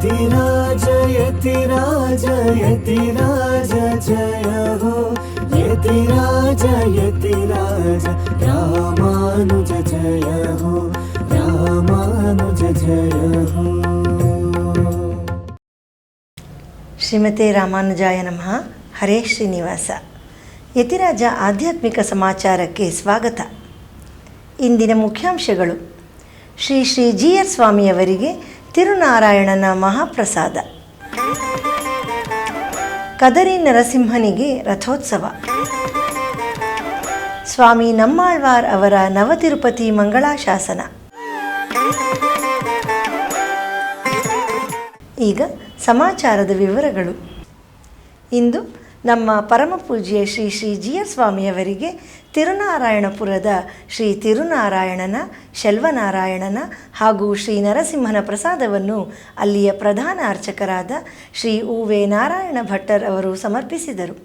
यतिराज यतिराज यतिराज जय हो यतिराज यतिराज रामानुज जय हो रामानुज जय हो। ಶ್ರೀಮತೆ ರಾಮಾನುಜಾಯ ನಮಃ. ಹರೇ ಶ್ರೀನಿವಾಸ. ಯತಿರಾಜ ಆಧ್ಯಾತ್ಮಿಕ ಸಮಾಚಾರಕ್ಕೆ ಸ್ವಾಗತ. ಇಂದಿನ ಮುಖ್ಯಾಂಶಗಳು: ಶ್ರೀ ಶ್ರೀ GR ಸ್ವಾಮಿಯವರಿಗೆ ತಿರುನಾರಾಯಣನ ಮಹಾಪ್ರಸಾದ, ಕದರಿ ನರಸಿಂಹನಿಗೆ ರಥೋತ್ಸವ, ಸ್ವಾಮಿ ನಮ್ಮಾಳ್ವಾರ್ ಅವರ ನವತಿರುಪತಿ ಮಂಗಳಾಶಾಸನ. ಈಗ ಸಮಾಚಾರದ ವಿವರಗಳು. ಇಂದು ನಮ್ಮ ಪರಮಪೂಜ್ಯ ಶ್ರೀ ಶ್ರೀ GR ಸ್ವಾಮಿಯವರಿಗೆ ತಿರುನಾರಾಯಣಪುರದ ಶ್ರೀ ತಿರುನಾರಾಯಣನ, ಶೆಲ್ವನಾರಾಯಣನ ಹಾಗೂ ಶ್ರೀ ನರಸಿಂಹನ ಪ್ರಸಾದವನ್ನು ಅಲ್ಲಿಯ ಪ್ರಧಾನ ಅರ್ಚಕರಾದ ಶ್ರೀ ಉ.ವೆ. ನಾರಾಯಣ ಭಟ್ಟರ್ ಅವರು ಸಮರ್ಪಿಸಿದರು.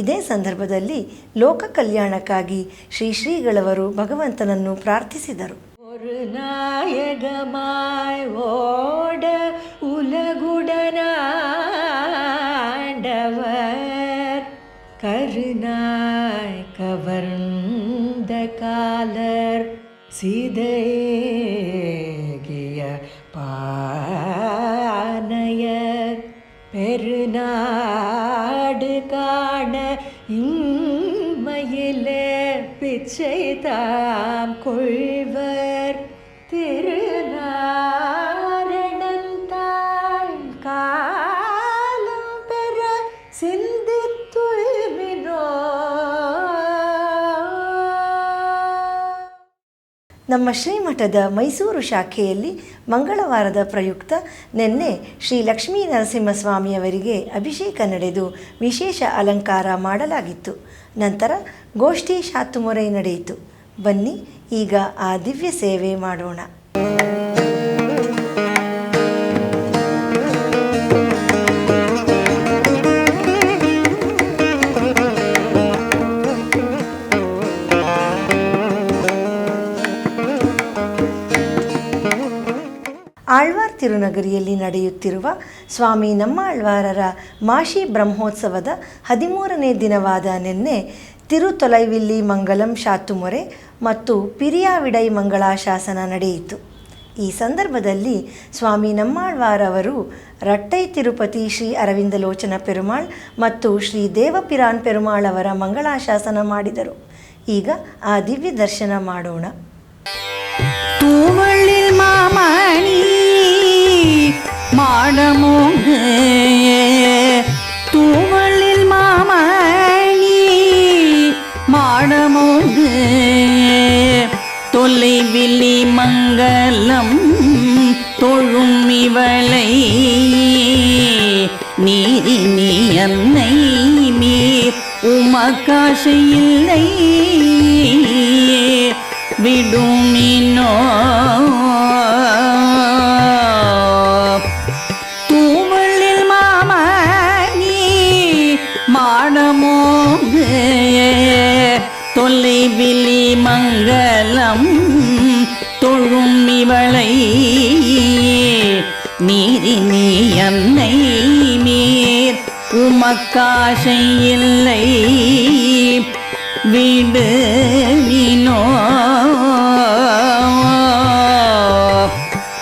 ಇದೇ ಸಂದರ್ಭದಲ್ಲಿ ಲೋಕ ಕಲ್ಯಾಣಕ್ಕಾಗಿ ಶ್ರೀ ಶ್ರೀಗಳವರು ಭಗವಂತನನ್ನು ಪ್ರಾರ್ಥಿಸಿದರು. ஒரு நாயகமாய் ஓட உலகுடனாண்டவர் கருணாய் கவர்ந்த காலர் சிதைகிய பானையர் பெருநாடு காண இன்மையிலே பிச்சை தாம் கொள்வர் திருநாரணந்தாள் காலம் பெற சிந்தித்துய்மினோ. ನಮ್ಮ ಶ್ರೀಮಠದ ಮೈಸೂರು ಶಾಖೆಯಲ್ಲಿ ಮಂಗಳವಾರದ ಪ್ರಯುಕ್ತ ನಿನ್ನೆ ಶ್ರೀ ಲಕ್ಷ್ಮೀ ನರಸಿಂಹಸ್ವಾಮಿಯವರಿಗೆ ಅಭಿಷೇಕ ನಡೆದು ವಿಶೇಷ ಅಲಂಕಾರ ಮಾಡಲಾಗಿತ್ತು. ನಂತರ ಗೋಷ್ಠಿ ಶಾತುಮೊರೆ ನಡೆಯಿತು. ಬನ್ನಿ ಈಗ ಆ ದಿವ್ಯ ಸೇವೆ ಮಾಡೋಣ. ಆಳ್ವಾರ್ ತಿರುನಗರಿಯಲ್ಲಿ ನಡೆಯುತ್ತಿರುವ ಸ್ವಾಮಿ ನಮ್ಮಾಳ್ವಾರರ ಮಾಶಿ ಬ್ರಹ್ಮೋತ್ಸವದ 13ನೇ ದಿನವಾದ ನಿನ್ನೆ ತಿರುತೊಲೈವಿಲ್ಲಿ ಮಂಗಲಂ ಶಾತುಮೊರೆ ಮತ್ತು ಪಿರಿಯಾವಿಡೈ ಮಂಗಳಾಶಾಸನ ನಡೆಯಿತು. ಈ ಸಂದರ್ಭದಲ್ಲಿ ಸ್ವಾಮಿ ನಮ್ಮಾಳ್ವಾರ್ ಅವರು ರಟ್ಟೈ ತಿರುಪತಿ ಶ್ರೀ ಅರವಿಂದಲೋಚನ ಪೆರುಮಾಳ್ ಮತ್ತು ಶ್ರೀ ದೇವಪಿರಾನ್ ಪೆರುಮಾಳ್ ಅವರ ಮಂಗಳಾಶಾಸನ ಮಾಡಿದರು. ಈಗ ಆ ದಿವ್ಯ ದರ್ಶನ ಮಾಡೋಣ. தூவளில் மாமணி மாடமோங்கு தூவளில் மாமணி மாடமோங்கு தொலைவில்லி மங்கலம் தொழும் இவளை நீரி நீ அன்னை நீர் உமக்காசை இல்லை விடுமினோ. தூவளில் மாமணி மாடமோங்கு தொலைவிலி மங்கலம் தொழும் இவளை நீரி நீ அன்னை நீர் உமக்காசை இல்லை விடு நீனோ.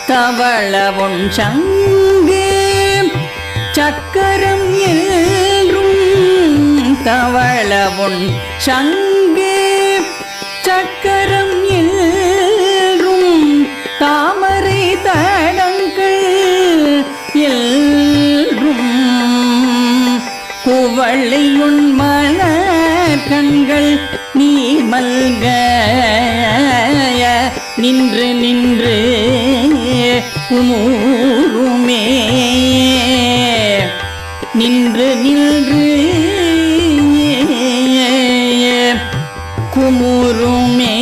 தவளவொன் சங்கு சக்கரம் என்றும் தவளவொன் சங்கு சக்கரம் என்றும் தாமரை தடங்கள் என்றும் குவளையுன் மலர் கண்கள் நீ மல்க நின்று நின்று குமுறுமே நின்று நின்று குமுறுமே.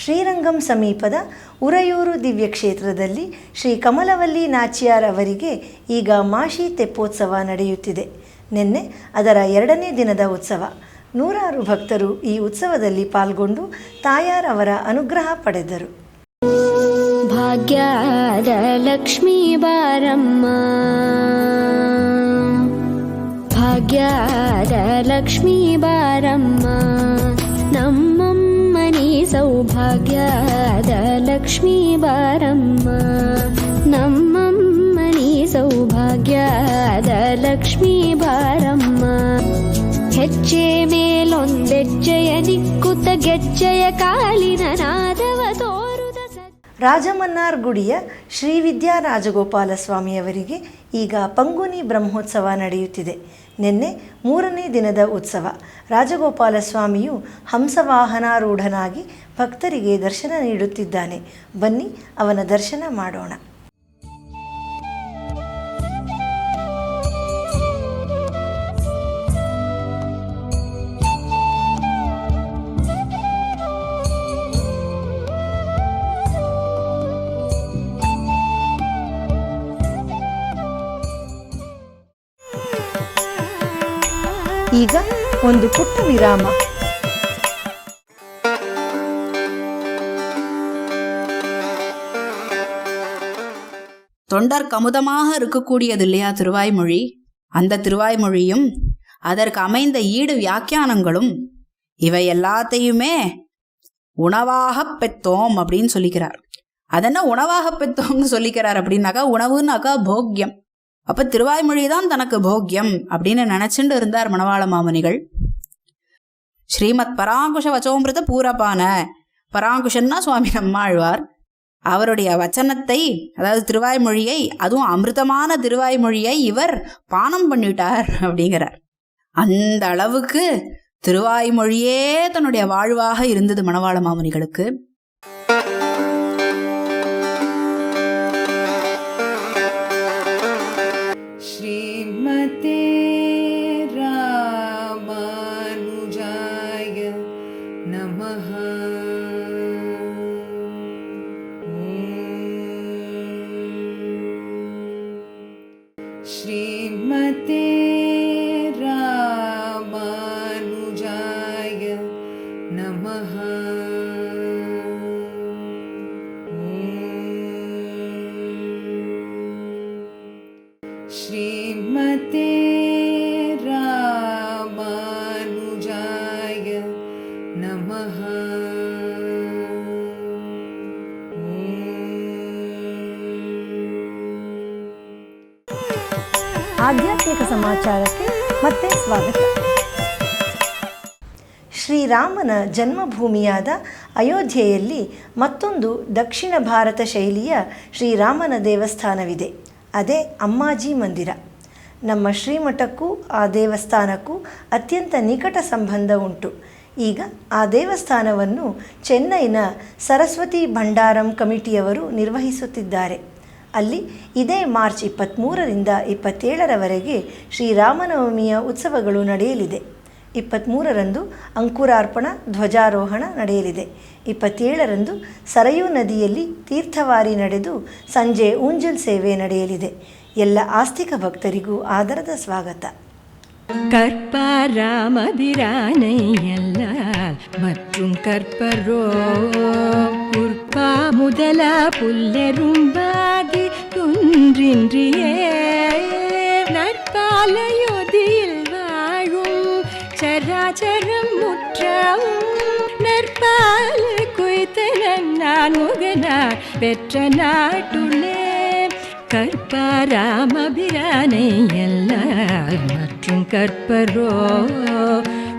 ಶ್ರೀರಂಗಂ ಸಮೀಪದ ಉರಯೂರು ದಿವ್ಯ ಕ್ಷೇತ್ರದಲ್ಲಿ ಶ್ರೀ ಕಮಲವಲ್ಲಿ ನಾಚಿಯಾರ್ ಅವರಿಗೆ ಈಗ ಮಾಶಿ ತೆಪ್ಪೋತ್ಸವ ನಡೆಯುತ್ತಿದೆ. ನಿನ್ನೆ ಅದರ 2ನೇ ದಿನದ ಉತ್ಸವ. ನೂರಾರು ಭಕ್ತರು ಈ ಉತ್ಸವದಲ್ಲಿ ಪಾಲ್ಗೊಂಡು ತಾಯಾರವರ ಅನುಗ್ರಹ ಪಡೆದರು. ಭಾಗ್ಯದ ಲಕ್ಷ್ಮೀ ಬಾರಮ್ಮ, ಭಾಗ್ಯದ ಲಕ್ಷ್ಮೀ ಬಾರಮ್ಮ, ನಮ್ಮಮ್ಮನಿ ಸೌಭಾಗ್ಯದ ಲಕ್ಷ್ಮೀ ಬಾರಮ್ಮ, ನಮ್ಮಮ್ಮನಿ ಸೌಭಾಗ್ಯದ ಲಕ್ಷ್ಮೀ ಬಾರಮ್ಮ. ಹೆಜ್ಜೆ ಮೇಲೊಂದೆಜ್ಜೆಯ ನಿಕ್ಕುತ್ತ ಗೆಜ್ಜೆಯ ಕಾಲಿನ ನಾದವ ತೋರುದ ರಾಜಮನ್ನಾರ್ಗುಡಿಯ ಶ್ರೀ ವಿದ್ಯಾ ರಾಜಗೋಪಾಲ ಸ್ವಾಮಿಯವರಿಗೆ ಈಗ ಪಂಗುನಿ ಬ್ರಹ್ಮೋತ್ಸವ ನಡೆಯುತ್ತಿದೆ. ನಿನ್ನೆ 3ನೇ ದಿನದ ಉತ್ಸವ. ರಾಜಗೋಪಾಲ ಸ್ವಾಮಿಯು ಹಂಸವಾಹನಾರೂಢನಾಗಿ ಭಕ್ತರಿಗೆ ದರ್ಶನ ನೀಡುತ್ತಿದ್ದಾನೆ. ಬನ್ನಿ ಅವನ ದರ್ಶನ ಮಾಡೋಣ. ಈಗ ಒಂದು ಪುಟ್ಟ ವಿರಾಮ. தொண்டர் கமுதமாக இருக்கக்கூடியது இல்லையா திருவாய்மொழி? அந்த திருவாய்மொழியும் அதற்கு அமைந்த ஈடு வியாக்கியானங்களும் இவை எல்லாத்தையுமே உணவாக பெற்றோம் அப்படின்னு சொல்லிக்கிறார். அதென்ன உணவாக பெற்றோம்னு சொல்லிக்கிறார் அப்படின்னாக்கா, உணவுன்னாக்கா போக்கியம். அப்ப திருவாய்மொழி தான் தனக்கு போக்கியம் அப்படின்னு நினைச்சுட்டு இருந்தார் மணவாள மாமுனிகள். ஸ்ரீமத் பராங்குஷ வச்சோமிருத பூரபான, பராங்குஷன்னா சுவாமி நம்மாழ்வார், அவருடைய வச்சனத்தை, அதாவது திருவாய்மொழியை, அதுவும் அமிர்தமான திருவாய்மொழியை இவர் பானம் பண்ணிட்டார் அப்படிங்கிறார். அந்த அளவுக்கு திருவாய்மொழியே தன்னுடைய வாழ்வாக இருந்தது மணவாள மாமுனிகளுக்கு. ஸ்ரீமதே ராமானுஜாய நமஹ. ஸ்ரீமதே ராமானுஜாய நமஹ. ஸ்ரீமதே ராமானுஜாய நமஹ. ಆಧ್ಯಾತ್ಮಿಕ ಸಮಾಚಾರಕ್ಕೆ ಮತ್ತೆ ಸ್ವಾಗತ. ಶ್ರೀರಾಮನ ಜನ್ಮಭೂಮಿಯಾದ ಅಯೋಧ್ಯೆಯಲ್ಲಿ ಮತ್ತೊಂದು ದಕ್ಷಿಣ ಭಾರತ ಶೈಲಿಯ ಶ್ರೀರಾಮನ ದೇವಸ್ಥಾನವಿದೆ. ಅದೇ ಅಮ್ಮಾಜಿ ಮಂದಿರ. ನಮ್ಮ ಶ್ರೀಮಠಕ್ಕೂ ಆ ದೇವಸ್ಥಾನಕ್ಕೂ ಅತ್ಯಂತ ನಿಕಟ ಸಂಬಂಧ ಉಂಟು. ಈಗ ಆ ದೇವಸ್ಥಾನವನ್ನು ಚೆನ್ನೈನ ಸರಸ್ವತಿ ಭಂಡಾರಂ ಕಮಿಟಿಯವರು ನಿರ್ವಹಿಸುತ್ತಿದ್ದಾರೆ. ಅಲ್ಲಿ ಇದೇ ಮಾರ್ಚ್ 23ರಿಂದ 27ರವರೆಗೆ ಶ್ರೀರಾಮನವಮಿಯ ಉತ್ಸವಗಳು ನಡೆಯಲಿದೆ. 23ರಂದು ಅಂಕುರಾರ್ಪಣ ಧ್ವಜಾರೋಹಣ ನಡೆಯಲಿದೆ. 27ರಂದು ಸರಯೂ ನದಿಯಲ್ಲಿ ತೀರ್ಥವಾರಿ ನಡೆದು ಸಂಜೆ ಊಂಜಲ್ ಸೇವೆ ನಡೆಯಲಿದೆ. ಎಲ್ಲ ಆಸ್ತಿಕ ಭಕ್ತರಿಗೂ ಆದರದ ಸ್ವಾಗತ. கற்பாராமதிரானையல்லால் மற்றும் கற்பரோ உற்பா முதல புல்லெரும்பாதி குன்றின்றியே நற்பாலையொதியில் வாழும் சராச்சரம் முற்றவும் நற்பால குய்த்த நான் முகனார் பெற்ற நாட்டுள்ளே கற்பாராமபிரானை எல்லால் மற்றும் கற்பரோ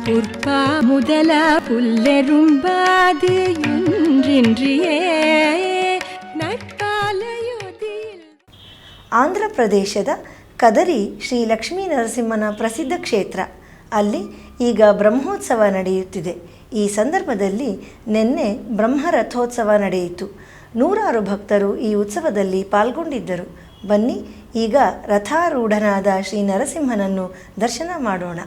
புற்பா முதல புல்லெரும்பாது ஒன்றின்றியே நற்பாலையொதியில். ಆಂಧ್ರ ಪ್ರದೇಶದ ಕದರಿ ಶ್ರೀ ಲಕ್ಷ್ಮೀ ನರಸಿಂಹನ ಪ್ರಸಿದ್ಧ ಕ್ಷೇತ್ರ. ಅಲ್ಲಿ ಈಗ ಬ್ರಹ್ಮೋತ್ಸವ ನಡೆಯುತ್ತಿದೆ. ಈ ಸಂದರ್ಭದಲ್ಲಿ ನಿನ್ನೆ ಬ್ರಹ್ಮರಥೋತ್ಸವ ನಡೆಯಿತು. ನೂರಾರು ಭಕ್ತರು ಈ ಉತ್ಸವದಲ್ಲಿ ಪಾಲ್ಗೊಂಡಿದ್ದರು. ಬನ್ನಿ ಈಗ ರಥಾರೂಢನಾದ ಶ್ರೀ ನರಸಿಂಹನನ್ನು ದರ್ಶನ ಮಾಡೋಣ.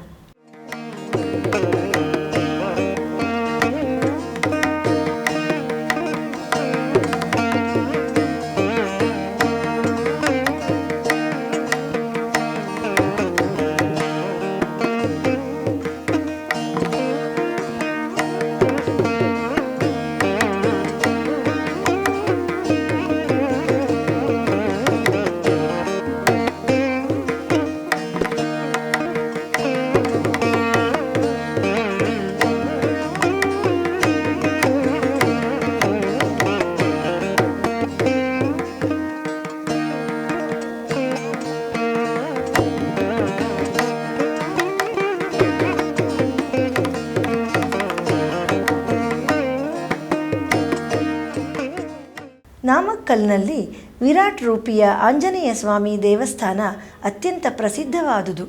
ಪಟ್ಟದಕಲ್ನಲ್ಲಿ ವಿರಾಟ್ ರೂಪಿಯ ಆಂಜನೇಯ ಸ್ವಾಮಿ ದೇವಸ್ಥಾನ ಅತ್ಯಂತ ಪ್ರಸಿದ್ಧವಾದುದು.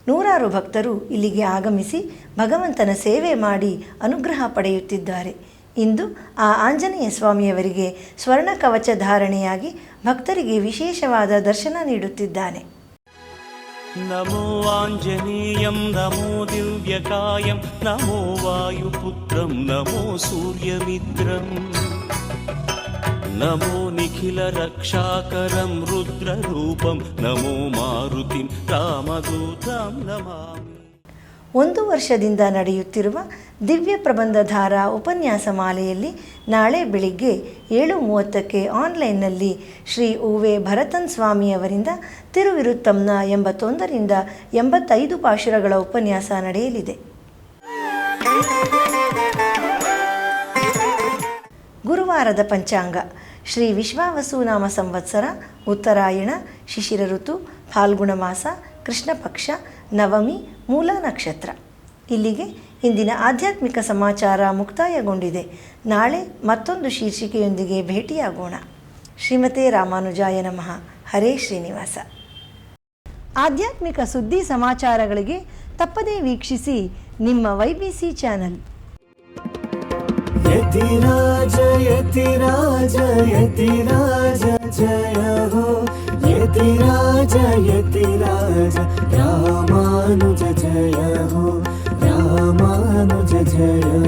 ನೂರಾರು ಭಕ್ತರು ಇಲ್ಲಿಗೆ ಆಗಮಿಸಿ ಭಗವಂತನ ಸೇವೆ ಮಾಡಿ ಅನುಗ್ರಹ ಪಡೆಯುತ್ತಿದ್ದಾರೆ. ಇಂದು ಆ ಆಂಜನೇಯ ಸ್ವಾಮಿಯವರಿಗೆ ಸ್ವರ್ಣ ಕವಚ ಧಾರಣೆಯಾಗಿ ಭಕ್ತರಿಗೆ ವಿಶೇಷವಾದ ದರ್ಶನ ನೀಡುತ್ತಿದ್ದಾನೆ. ನಮೋ ಆಂಜನೇಯಂ ನಮೋ ದಿವ್ಯಕಾಯಂ ನಮೋ ವಾಯುಪುತ್ರಂ ನಮೋ ಸೂರ್ಯಮಿತ್ರಂ ನಮೋ ನಿಖಿಲ ರಕ್ಷಾಕರಂ ರುದ್ರರೂಪಂ ನಮೋ ಮಾರುತಿಂ ರಾಮದೂತಂ ನಮಾಮಿ. 1 ವರ್ಷದಿಂದ ನಡೆಯುತ್ತಿರುವ ದಿವ್ಯ ಪ್ರಬಂಧಧಾರ ಉಪನ್ಯಾಸ ಮಾಲೆಯಲ್ಲಿ ನಾಳೆ ಬೆಳಿಗ್ಗೆ 7:30ಕ್ಕೆ ಆನ್ಲೈನ್ನಲ್ಲಿ ಶ್ರೀ ಉ.ವೆ. ಭರತನ್ ಸ್ವಾಮಿಯವರಿಂದ ತಿರುವಿರುತ್ತಂನ 81ರಿಂದ 85 ಪಾಶುರಗಳ ಉಪನ್ಯಾಸ ನಡೆಯಲಿದೆ. ಗುರುವಾರದ ಪಂಚಾಂಗ: ಶ್ರೀ ವಿಶ್ವಾವಸು ನಾಮ ಸಂವತ್ಸರ, ಉತ್ತರಾಯಣ, ಶಿಶಿರ ಋತು, ಫಾಲ್ಗುಣ ಮಾಸ, ಕೃಷ್ಣ ಪಕ್ಷ, ನವಮಿ, ಮೂಲ ನಕ್ಷತ್ರ. ಇಲ್ಲಿಗೆ ಇಂದಿನ ಆಧ್ಯಾತ್ಮಿಕ ಸಮಾಚಾರ ಮುಕ್ತಾಯಗೊಂಡಿದೆ. ನಾಳೆ ಮತ್ತೊಂದು ಶೀರ್ಷಿಕೆಯೊಂದಿಗೆ ಭೇಟಿಯಾಗೋಣ. ಶ್ರೀಮತೆ ರಾಮಾನುಜಾಯ ನಮಃ. ಹರೇ ಶ್ರೀನಿವಾಸ. ಆಧ್ಯಾತ್ಮಿಕ ಸುದ್ದಿ ಸಮಾಚಾರಗಳಿಗೆ ತಪ್ಪದೇ ವೀಕ್ಷಿಸಿ ನಿಮ್ಮ YBC ಚಾನಲ್. ಯತಿರಾಜ ಯತಿರಾಜ ಯತಿರಾಜ ಜಯ ಹೋ ಯತಿರಾಜ ಯತಿರಾಜ ರಾಮಾನುಜ ಜಯ ಹೋ ರಾಮಾನುಜ ಜಯ